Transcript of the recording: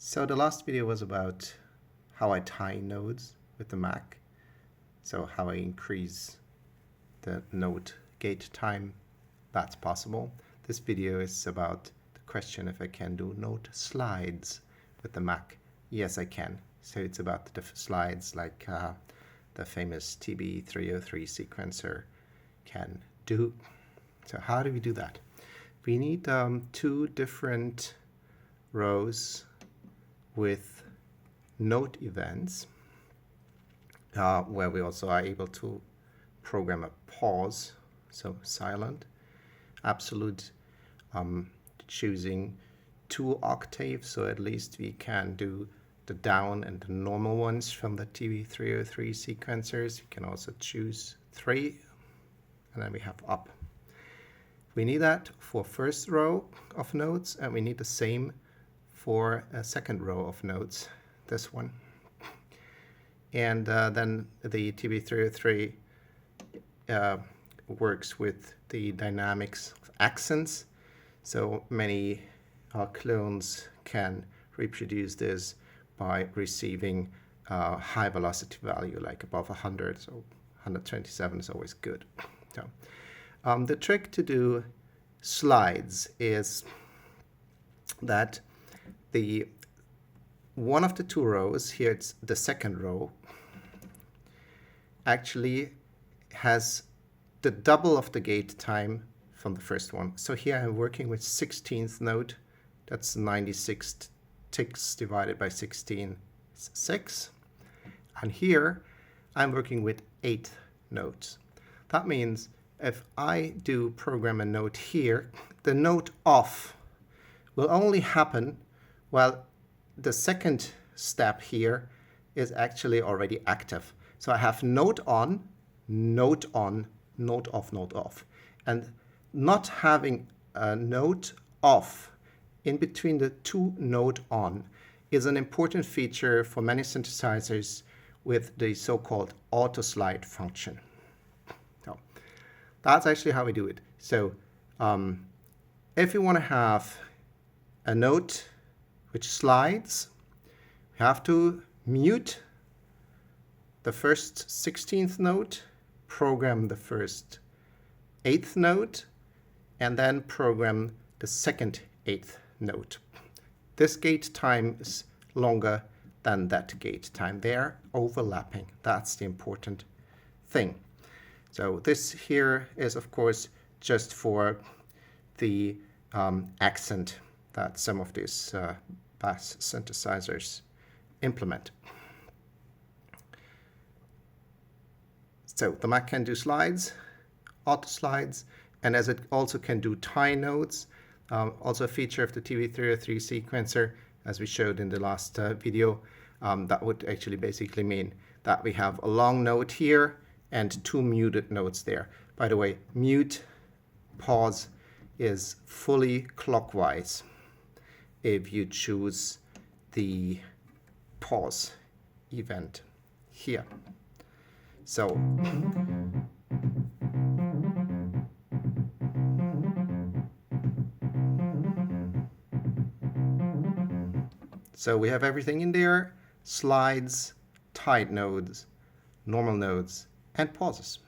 So the last video was about how I tie nodes with the MAQ. So how I increase the node gate time. That's possible. This video is about the question if I can do node slides with the MAQ. Yes, I can. So it's about the slides like the famous tb-303 sequencer can do. So how do we do that? We need two different rows with node events where we also are able to program a pause, so silent, absolute, choosing 2 octaves, so at least we can do the down and the normal ones from the tb-303 sequencers. You can also choose 3, and then we have up. We need that for first row of nodes, and we need the same for a second row of nodes, this one. And then the tb-303 works with the dynamics of accents. So many clones can reproduce this by receiving a high velocity value, like above 100, so 127 is always good. So, the trick to do slides is that one of the 2 rows, here it's the second row, actually has the double of the gate time from the first one. So here I'm working with 16th node. That's 96 ticks divided by 16 is 6. And here I'm working with 8th nodes. That means if I do program a node here, the node off will only happen while the second step here is actually already active. So I have node on, node on, node off, node off. And not having a node off in between the 2 node on is an important feature for many synthesizers with the so-called auto slide function. So that's actually how we do it. So if you want to have a node which slides, we have to mute the first 16th node, program the first 8th node, and then program the second 8th node. This gate time is longer than that gate time. They are overlapping. That's the important thing. So this here is, of course, just for the accent that some of these bass synthesizers implement. So the MAQ can do slides, auto slides, and as it also can do tie nodes, also a feature of the tb-303 sequencer, as we showed in the last video, that would actually basically mean that we have a long node here and 2 muted nodes there. By the way, mute, pause is fully clockwise if you choose the pause event here. So we have everything in there: slides, tied nodes, normal nodes, and pauses.